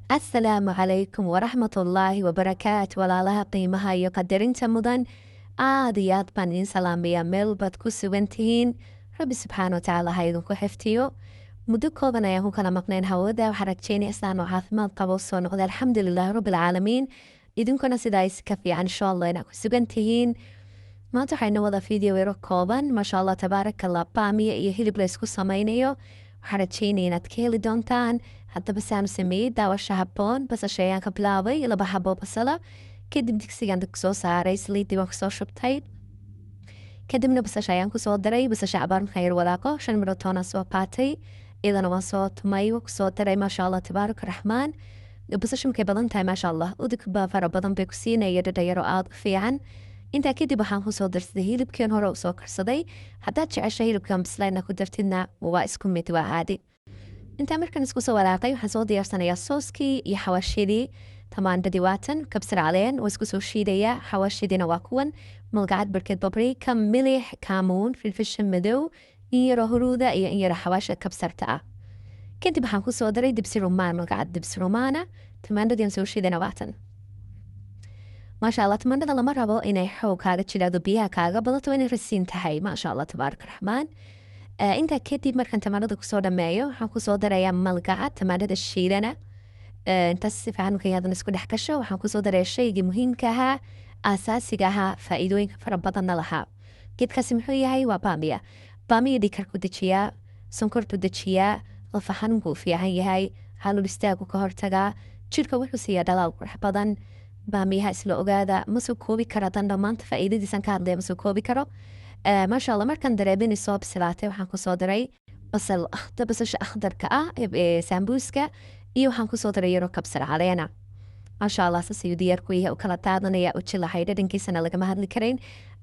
Asalaamu calaykum waraxmatullaahi wabarakaatu walaalaha qiimaha iyo qadarinta mudan aad iyo aad baan idiin salaamayaa meel baad ku sugan tihiin rabbi subxaana watacaala ha idinku xiftiyo muddo kooban ayaan ku kala maqnayn hawada waxaa rajeynaya islaan oo caafimaad qabo soo noqda alxamdulilaahi rabbilcaalamiin idinkuna sidaa is ka fiican insha allah inaad ku sugan tihiin maanta waxayna wada video yaro kooban maasha allah tabaarakallah baamiya iyo hilib la isku samaynayo waxaan rajeynaya inaad ka heli doontaan haddaba saanu sameeyey daawasha habboon basasha ayaan ka bilaabay 2 xabo basala kadib digsigaan dabka soo saaray saliidii waan kusoo shubtay kadibna basasha ayaan kusoo daray basasha cabaar markaan yar walaaqo 5 midho toona soo qaatay iyadana waan soo tumay kusoo daray maasha allah tabaaraka raxmaan basasha markay badan tahay maasha allah udugba fara badan bay ku siinaya dhadhayaro aada u fiican intaa kadib waxaan kusoo darsaday hilibkeen hore usoo karsaday haddaad jecesha hilibkan bislayna ku dartidna waa isku mid waa caadi intaa markaan isku soo walaaqay waxaan soo diyaarsanayaa sooskii iyo xawaashidii tamaandhadii waatan kabsar caleen waa isku soo shiidayaa xawaashidiina waa kuwan malgacad barkeed babriika milix kaamuun filfisha madow in yaroo huruuda iyo in yaroo xawaasha kabsarta ah kadib waxaan kusoo daray dibsi rumaan malgacad dibsi rumaana tamaandhadiian soo shiidana waatan maasha allah tamaandhada lama rabo inay xoog kaaga jidhaado biyaha kaaga badato inay rasiin tahay maasha allah tabaaraka raxmaan intaa kadib markaan tamaandhada kusoo dhameeyo waxaan kusoo darayaa malgacad tamaandhada shiidana intaas si fiican markay hadan isku dhex gasho waxaan kusoo daraya shaygii muhiimka ahaa aasaasiga ahaa faa'iidooyinka fara badanna lahaa geedkaasi muxuu yahay waa baamiya baamiya dhikarku dejiyaa sonkortu dejiyaa lafa xanuunku u fiican yahay halul istaagu ka hortagaa jidhka wuxuu siiyaa dhalaal qurux badan baamiyaha isla ogaada ma soo koobi kara dan dhammaanta faa'iidadiisan ka hadlaya ma soo koobi karo maasha allah markaan dareebini soo bislaatay waxaan kusoo daray basasha akhdarka ah saambuuska iyo waxaan kusoo daray yaro kabsar caleena maasha allah saas ayuu diyaar ku yahay u kala daadanaya u jilahay dhadhankiisana lagama hadli karayn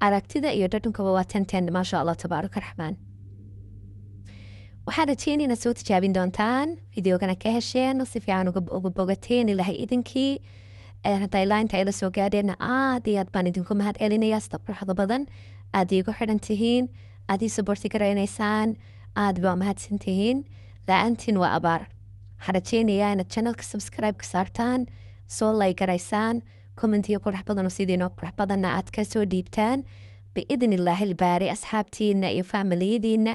aragtida iyo dhadhankaba waa ten maasha allah tabaaraka raxmaan waxaan rajeynaya inaad soo tijaabin doontaan videogana ka hesheen si fiican uga bogateen ilahay idinkii hadaylaanta ay la soo gaadheenna aad iyo aad baan idinku mahad celinayaa sida quruxda badan aad iigu xidhan tihiin aad ii saborti garaynaysaan aad baa mahadsan tihiin la-aantiin waa abaar waxaan rajeynayaa inaad channelka subscribe-ka saartaan soo lay garaysaan commentiyo qurux badan oo sidiinoo qurux badanna aad ka soo dhiibtaan biidn illaahi ilbaari asxaabtiina iyo familiyadiina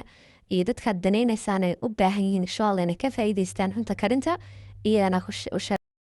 iyo dadkaad danaynaysaan ay u baahan yihiin insha allah inay ka faa'iidaystaan xunta karinta iyana